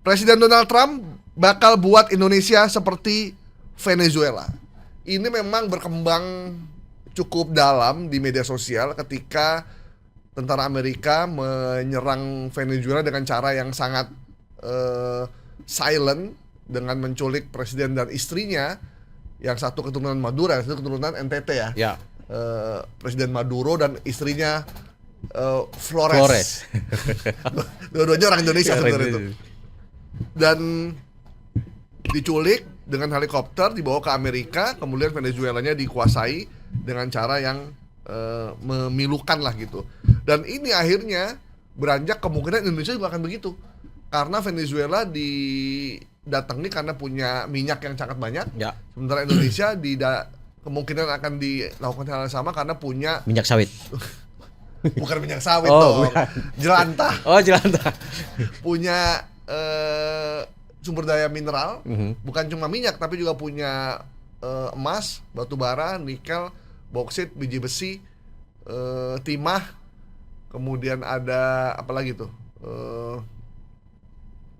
Presiden Donald Trump bakal buat Indonesia seperti Venezuela. Ini memang berkembang cukup dalam di media sosial ketika tentara Amerika menyerang Venezuela dengan cara yang sangat silent, dengan menculik presiden dan istrinya, yang satu keturunan Maduro, yang satu keturunan NTT ya. Ya. Presiden Maduro dan istrinya Flores. Dua-duanya orang Indonesia sebenarnya itu. Dan diculik dengan helikopter, dibawa ke Amerika, kemudian Venezuelanya dikuasai dengan cara yang memilukan lah gitu. Dan ini akhirnya beranjak kemungkinan Indonesia juga akan begitu, karena Venezuela didatangi karena punya minyak yang sangat banyak. Ya. Sementara Indonesia kemungkinan akan dilakukan hal yang sama karena punya Minyak sawit. bukan minyak sawit Oh, dong, jelantah. Oh, jelantah. Punya sumber daya mineral, bukan cuma minyak tapi juga punya emas, batu bara, nikel, boksit, biji besi, timah, kemudian ada apa lagi tuh,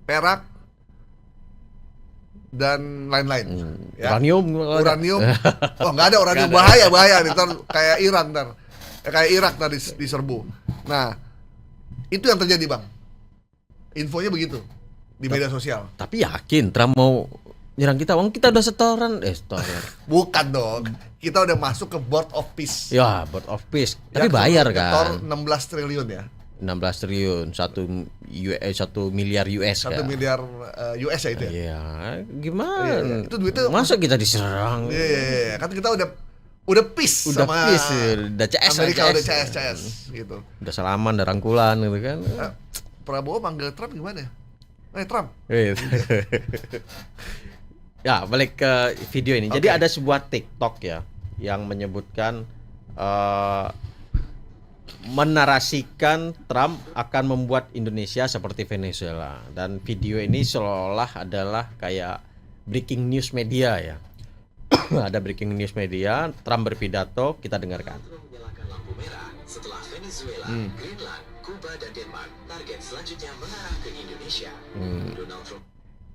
perak dan lain-lain. Ya. Uranium. Oh, nggak ada uranium, bahaya nih, ntar kayak Iran kayak Irak tadi diserbu. Nah, itu yang terjadi, Bang. Infonya begitu di media sosial. Tapi yakin Trump mau nyerang kita? Wong kita udah setoran. Bukan dong. Kita udah masuk ke Board of Peace. Ya, Board of Peace. Tapi Ya, bayar setor kan? 16 triliun ya. 16 triliun, 1 miliar US 1 kan? miliar US ya itu ya. Iya, gimana? Iya. Itu duitnya masa kita diserang? Iya. Kan kita udah peace Udah sama peace, udah CS, Amerika, CS. udah CS gitu. Udah salaman, udah rangkulan gitu kan. Prabowo panggil Trump gimana ya? Trump. Ya, balik ke video ini. Jadi Oke. ada sebuah TikTok ya yang menyebutkan menarasikan Trump akan membuat Indonesia seperti Venezuela, dan video ini seolah adalah kayak breaking news media ya. Ada breaking news media, Trump berpidato, kita dengarkan. Menyalakan lampu merah setelah Venezuela, Greenland, Kuba dan Denmark. Target selanjutnya mengarah ke Indonesia. Donald Trump.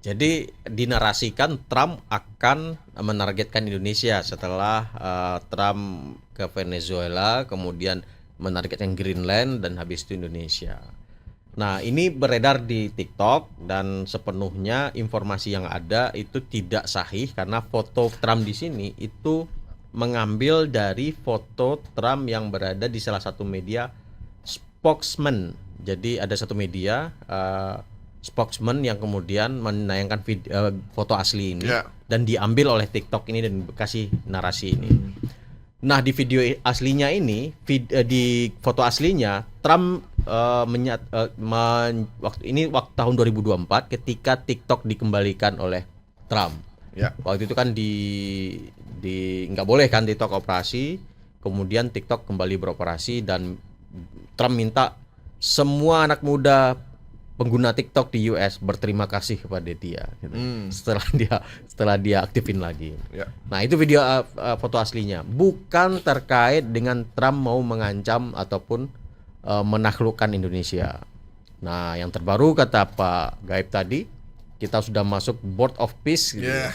Jadi dinarasikan Trump akan menargetkan Indonesia setelah Trump ke Venezuela, kemudian menargetkan Greenland, dan habis itu Indonesia. Nah, ini beredar di TikTok dan sepenuhnya informasi yang ada itu tidak sahih, karena foto Trump di sini itu mengambil dari foto Trump yang berada di salah satu media spokesman. Jadi ada satu media spokesman yang kemudian menayangkan foto asli ini, dan diambil oleh TikTok ini dan kasih narasi ini. Nah, di video aslinya ini, di foto aslinya Trump waktu tahun 2024 ketika TikTok dikembalikan oleh Trump. Ya. Waktu itu kan di nggak boleh kan TikTok operasi, kemudian TikTok kembali beroperasi dan Trump minta semua anak muda pengguna TikTok di US berterima kasih kepada dia gitu. Setelah dia aktifin lagi. Ya. Nah, itu video foto aslinya, bukan terkait dengan Trump mau mengancam ataupun menaklukkan Indonesia. Nah, yang terbaru kata Pak Gaib tadi, kita sudah masuk Board of Peace gitu. Yeah.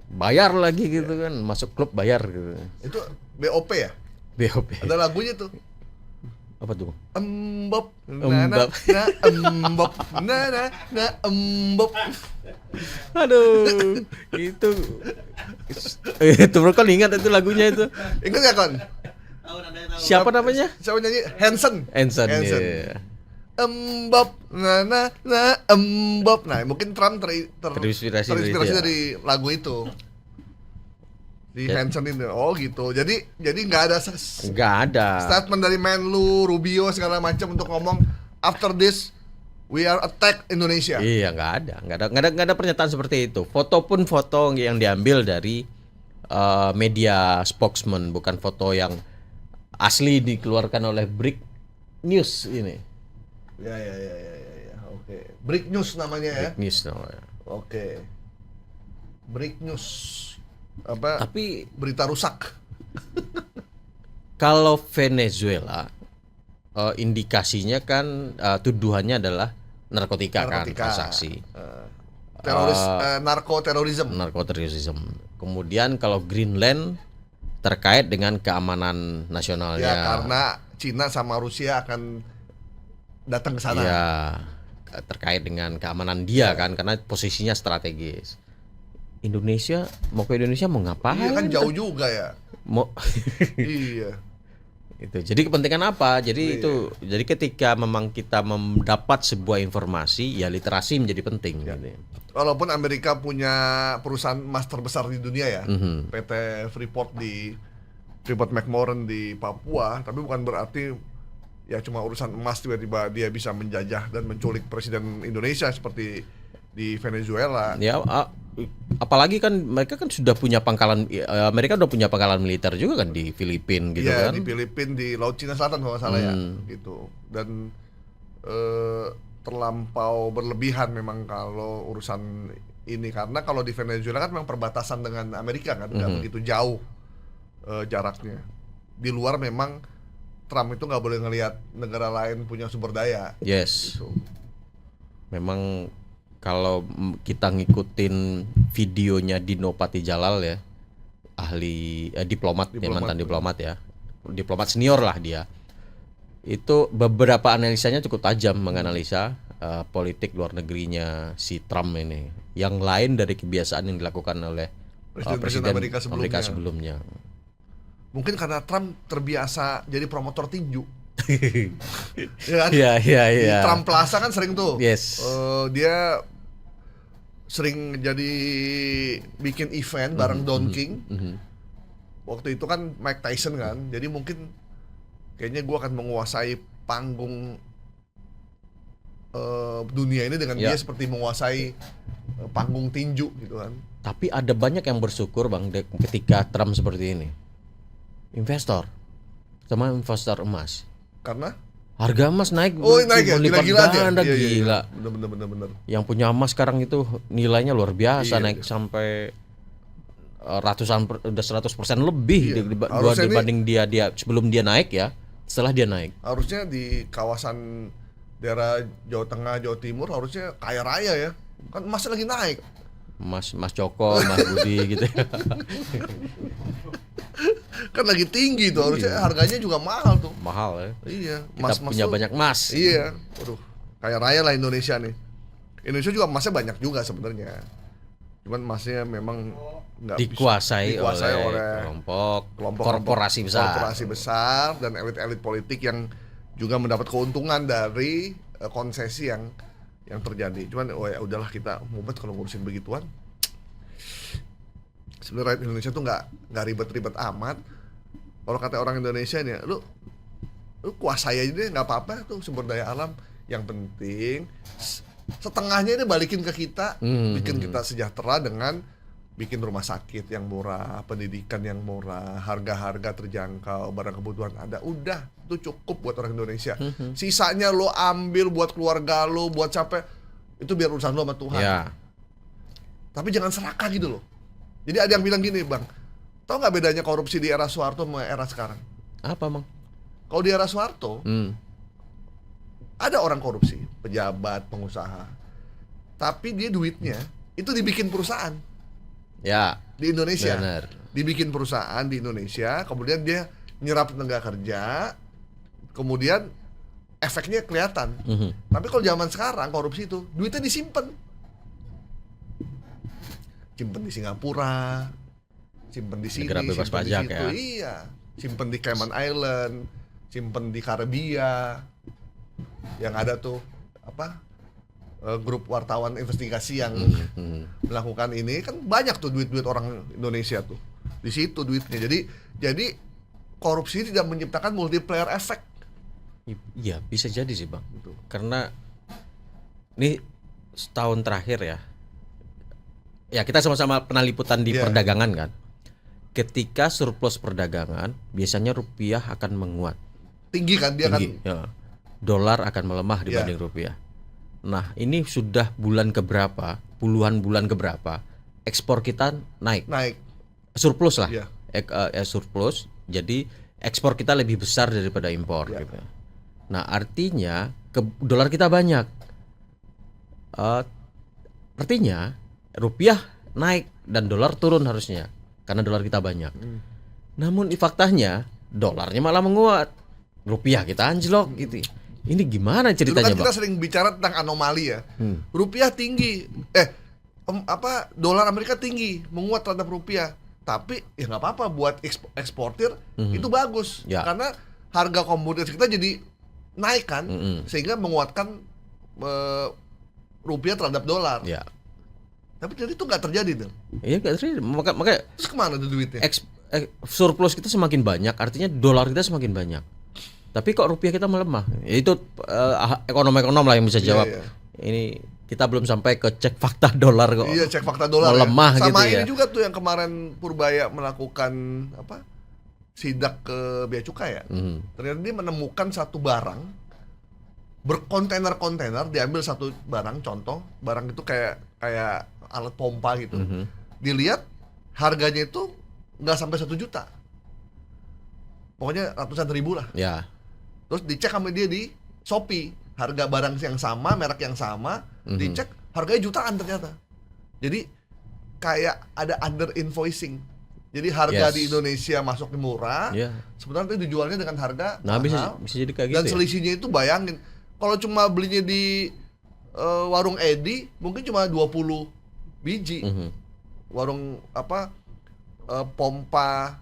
Bayar lagi gitu kan, masuk klub bayar gitu. Itu BOP ya? BOP. Ada lagunya tuh. Apa tuh? Embop, Embop. embop, embop. Aduh, itu kan ingat itu lagunya itu. Ingat ya Kon? Siapa namanya? Siapa nyanyi? Hanson. Hanson. Iya. Embop, embop. Nah, mungkin Trump Terinspirasi dari lagu itu. Di Hanson ini. Oh gitu. Jadi nggak ada statement dari Menlu, Rubio segala macam untuk ngomong after this we are attack Indonesia. Iya, nggak ada pernyataan seperti itu. Foto pun foto yang diambil dari media spokesman, bukan foto yang asli dikeluarkan oleh Break News ini. Ya. Oke. Break News namanya ya. Break News namanya. Oke. Break News. Apa? Tapi berita rusak. kalau Venezuela indikasinya kan tuduhannya adalah narkotika kan, transaksi. Narkoterorisme. Kemudian kalau Greenland terkait dengan keamanan nasionalnya. Ya, karena Cina sama Rusia akan datang ke sana. Ya, terkait dengan keamanan dia kan, karena posisinya strategis. Indonesia mau ngapain? Iya kan jauh juga ya. Mau Iya. itu. Jadi kepentingan apa? Jadi itu. Jadi ketika memang kita mendapat sebuah informasi, ya literasi menjadi penting. Gitu. Walaupun Amerika punya perusahaan emas terbesar di dunia ya, PT Freeport McMoran di Papua, tapi bukan berarti ya cuma urusan emas tiba-tiba dia bisa menjajah dan menculik presiden Indonesia seperti di Venezuela. Ya, apalagi kan mereka kan sudah punya pangkalan, Amerika udah punya pangkalan militer juga kan di Filipina gitu ya, kan. di Filipina, di Laut Cina Selatan kalau nggak salah ya, gitu. Dan terlampau berlebihan memang kalau urusan ini, karena kalau di Venezuela kan memang perbatasan dengan Amerika kan, nggak begitu jauh jaraknya. Di luar memang Trump itu nggak boleh ngelihat negara lain punya sumber daya. Yes. Gitu. Memang kalau kita ngikutin videonya Dino Patijalal ya, ahli diplomat ya, mantan diplomat ya, diplomat senior lah dia. Itu beberapa analisanya cukup tajam menganalisa politik luar negerinya si Trump ini, yang lain dari kebiasaan yang dilakukan oleh presiden Amerika sebelumnya. Mungkin karena Trump terbiasa jadi promotor tinju. Ya kan? Iya. Di Trump Plaza kan sering tuh. Yes. Dia sering jadi bikin event bareng Don King. Waktu itu kan Mike Tyson kan. Jadi mungkin kayaknya gue akan menguasai panggung dunia ini dengan dia seperti menguasai panggung tinju gitu kan. Tapi ada banyak yang bersyukur Bang ketika Trump seperti ini. Investor emas. Karena harga emas naik, naik ya, gila-gilaan ya. Gila. Bener. Yang punya emas sekarang itu nilainya luar biasa, naik sampai udah 100% lebih dibanding dia sebelum dia naik ya, setelah dia naik. Harusnya di kawasan daerah Jawa Tengah, Jawa Timur harusnya kaya raya ya. Kan emasnya lagi naik. Mas Joko, Mas Budi gitu. Kan lagi tinggi tuh, harusnya harganya juga mahal tuh. Mahal ya. Iya, kita punya banyak emas. Iya. Waduh, kaya raya lah Indonesia nih. Indonesia juga emasnya banyak juga sebenarnya. Cuman emasnya memang nggak dikuasai oleh kelompok korporasi besar dan elit-elit politik yang juga mendapat keuntungan dari konsesi yang terjadi. Cuman ya udahlah, kita mumet kalau ngurusin begituan. Sebenarnya Indonesia tuh nggak ribet-ribet amat. Kalau kata orang Indonesia nih, lu kuasai aja deh, nggak apa-apa tuh sumber daya alam. Yang penting setengahnya ini balikin ke kita, bikin kita sejahtera dengan bikin rumah sakit yang murah, pendidikan yang murah, harga-harga terjangkau, barang kebutuhan ada. Udah, itu cukup buat orang Indonesia. Sisanya lo ambil buat keluarga lo, buat capek, itu biar urusan lo sama Tuhan. Ya. Tapi jangan serakah gitu loh. Jadi ada yang bilang gini, Bang, tau nggak bedanya korupsi di era Soeharto sama era sekarang? Apa, Bang? Kalau di era Soeharto, ada orang korupsi, pejabat, pengusaha, tapi dia duitnya itu dibikin perusahaan. Ya. Di Indonesia. Bener. Dibikin perusahaan di Indonesia, kemudian dia nyerap tenaga kerja, kemudian efeknya kelihatan. Tapi kalau zaman sekarang korupsi itu duitnya disimpan. Simpen di Singapura, simpen di sini, negara bebas pajak ya. Iya, simpen di Cayman Island, simpen di Karibia. Yang ada tuh grup wartawan investigasi yang melakukan ini, kan banyak tuh duit-duit orang Indonesia tuh. Di situ duitnya. Jadi korupsi tidak menciptakan multiplier effect. Iya, bisa jadi sih, Bang. Betul. Karena ini setahun terakhir ya kita sama-sama pernah liputan di perdagangan kan. Ketika surplus perdagangan, biasanya rupiah akan menguat. Tinggi kan dia kan. Ya. Dolar akan melemah dibanding rupiah. Nah, ini sudah bulan keberapa, puluhan bulan keberapa, ekspor kita naik. Surplus lah. Surplus. Jadi ekspor kita lebih besar daripada impor gitu. Nah, artinya dolar kita banyak. Eh, Artinya rupiah naik dan dolar turun harusnya karena dolar kita banyak. Namun faktanya dolarnya malah menguat, rupiah kita anjlok gitu. Ini gimana Dulu ceritanya, kan kita Bang? sering bicara tentang anomali ya. Rupiah tinggi, dolar Amerika tinggi, menguat terhadap rupiah. Tapi ya nggak apa-apa buat eksportir itu bagus, Ya. karena harga komoditas kita jadi naik kan, sehingga menguatkan rupiah terhadap dolar. Ya, Tapi jadi itu nggak terjadi tuh. iya nggak terjadi. Makanya Terus kemana tuh duitnya? surplus kita semakin banyak, artinya dolar kita semakin banyak. Tapi kok rupiah kita melemah? Ya itu ekonom-ekonom lah yang bisa jawab. Iya. Ini kita belum sampai ke cek fakta dolar kok. Iya, cek fakta dolar melemah ya. Sama gitu ini ya. juga tuh yang kemarin Purbaya melakukan sidak ke bea cukai ya. Ternyata dia menemukan satu barang berkontainer-kontainer, diambil satu barang, contoh barang itu kayak alat pompa gitu. Dilihat harganya itu nggak sampai 1 juta, pokoknya ratusan ribu lah. Ya. Terus dicek sama dia di Shopee, harga barang yang sama, merek yang sama, dicek harganya jutaan ternyata. Jadi kayak ada under invoicing. Jadi harga Yes. di Indonesia masuknya murah, Ya. sebenarnya itu dijualnya dengan harga Nah, mahal. bisa jadi kayak Dan gitu ya. selisihnya itu bayangin, kalau cuma belinya di warung Edi mungkin cuma 20 biji. Warung pompa,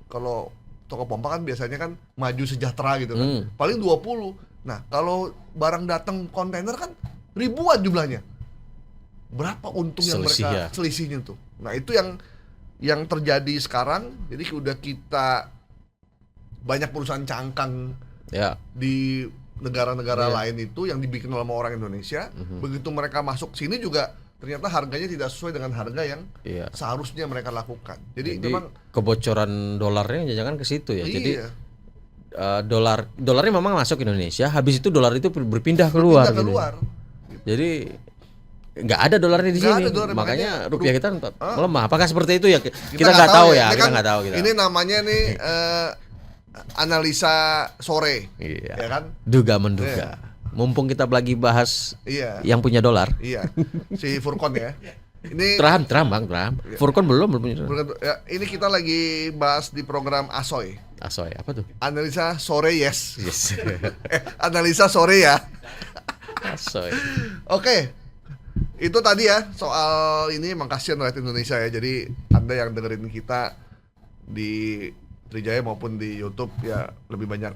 kalau toko pompa kan biasanya kan Maju Sejahtera gitu kan, paling 20. Nah kalau barang datang kontainer kan ribuan jumlahnya. Berapa untung yang Selisih mereka ya. selisihnya tuh. Nah itu yang terjadi sekarang. Jadi udah kita banyak perusahaan cangkang Ya. di negara-negara Iya. lain itu yang dibikin oleh orang Indonesia. Begitu mereka masuk sini juga ternyata harganya tidak sesuai dengan harga yang Iya. seharusnya mereka lakukan. Jadi Jadi memang kebocoran dolarnya jangan ke situ ya. Jadi iya, dolarnya memang masuk Indonesia, habis itu dolar itu berpindah keluar. pindah gitu. keluar. Jadi nggak ada dolarnya di Nggak sini. ada dolar, Makanya makanya rupiah kita melemah. Apakah seperti itu ya? Kita nggak nggak tahu ya. Ini Kita kan- nggak tahu kita. Ini namanya nih analisa sore, Iya. ya kan? Duga menduga. Mumpung kita lagi bahas Iya, yang punya dolar. iya. Si Furkon ya. Ini Trump Bang. Furkon belum punya dolar. ya, ini kita lagi bahas di program Asoy. Asoy apa tuh? Analisa sore yes. Yes. Analisa sore ya. Asoy. Oke. Itu tadi ya soal ini, makasih rakyat Indonesia ya. Jadi Anda yang dengerin kita di Trijaya maupun di YouTube ya lebih banyak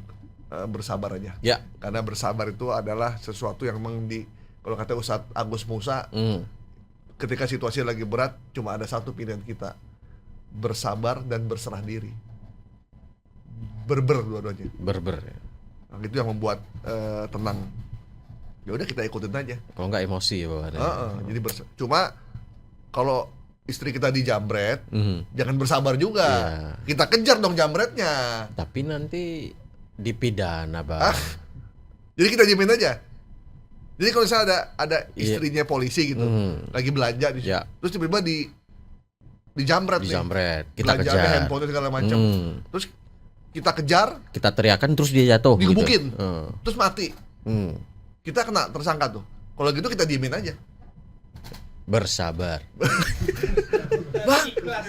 bersabar aja. Ya. Karena bersabar itu adalah sesuatu yang memang kalau kata Ustadz Agus Musa, ketika situasi lagi berat cuma ada satu pilihan kita, bersabar dan berserah diri. Berber dua-duanya. Berber. Nah, itu yang membuat tenang. Ya udah kita ikutin aja. Kalau nggak emosi ya bawaannya. Jadi cuma kalau istri kita dijamret, jangan bersabar juga. Iya. Kita kejar dong jamretnya. Tapi nanti dipidana, Bang. Jadi kita jamin aja. Jadi kalau misalnya ada istrinya polisi gitu, lagi belanja di Ya. terus tiba-tiba dijamret nih. Dijamret. Kita Belanjaannya, kejar. handphone segala macam. Terus kita kejar, Kita teriakan terus dia jatuh digebukin. gitu. Terus mati. Kita kena tersangka tuh. Kalau gitu kita diemin aja. Bersabar.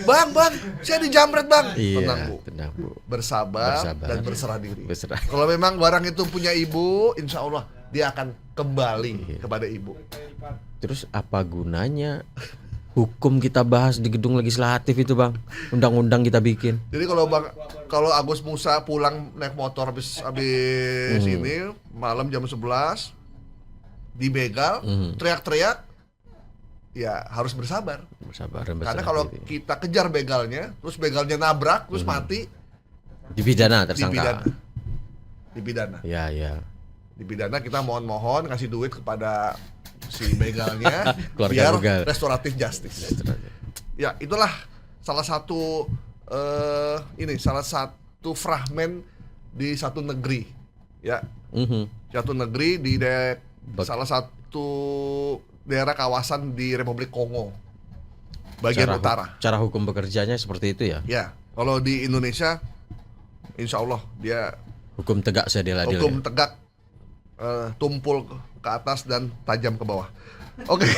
Bang, saya dijamret bang. Iya, Tenang bu. Bu. Bersabar Bersabar. dan berserah diri. Berserah. Kalau memang barang itu punya ibu, insya Allah dia akan kembali kepada ibu. Terus apa gunanya hukum kita bahas di gedung legislatif itu, Bang? Undang-undang kita bikin. Jadi kalau Agus Musa pulang naik motor habis ini malam jam 11 dibegal, teriak-teriak, ya harus bersabar. Bersabar dan berserah Karena kalau diri. kita kejar begalnya, terus begalnya nabrak, terus mati, Dipidana tersangka. dipidana. Ya. Dipidana, kita mohon kasih duit kepada si begalnya Keluarga biar begal. restoratif justice. Ya, itulah salah satu fragmen di satu negeri. Ya. Satu negeri di salah satu daerah kawasan di Republik Kongo bagian utara. Cara hukum bekerjanya seperti itu ya. Ya, kalau di Indonesia insya Allah dia Hukum tegak seadil-adilnya. hukum tegak, tumpul ke atas dan tajam ke bawah. Oke.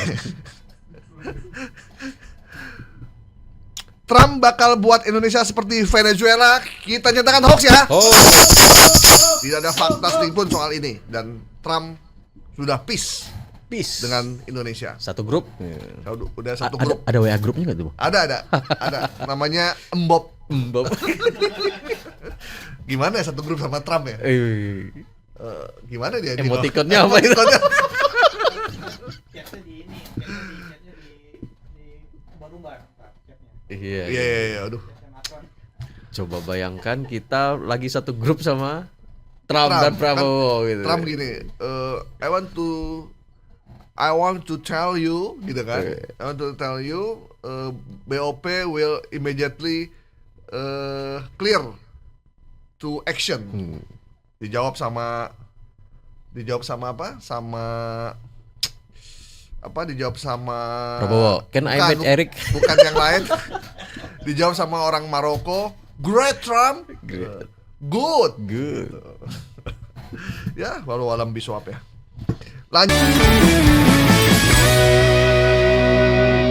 Trump bakal buat Indonesia seperti Venezuela. Kita nyatakan hoax ya. Tidak ada fakta sedikit pun soal ini. Dan Trump sudah peace dengan Indonesia. Satu grup. Udah satu grup. Ada WA grupnya nggak tuh? Ada. Namanya Embop. Mbak. Gimana ya satu grup sama Trump ya? Gimana dia? Emoticonnya apa itu? Chatnya di ini, chatnya di umbar-umbar, chatnya. Iya. Aduh. Chatnya Macron. Coba bayangkan kita lagi satu grup sama Trump dan Prabowo gitu. Trump gini, I want to tell you, gitu kan? I want to tell you, BOP will immediately clear to action. Dijawab sama apa? Dijawab sama Prabowo. Can I meet Eric? Bukan yang lain. Dijawab sama orang Maroko. Great Trump. Good. Ya, walau alam biswab ya. Lanjut.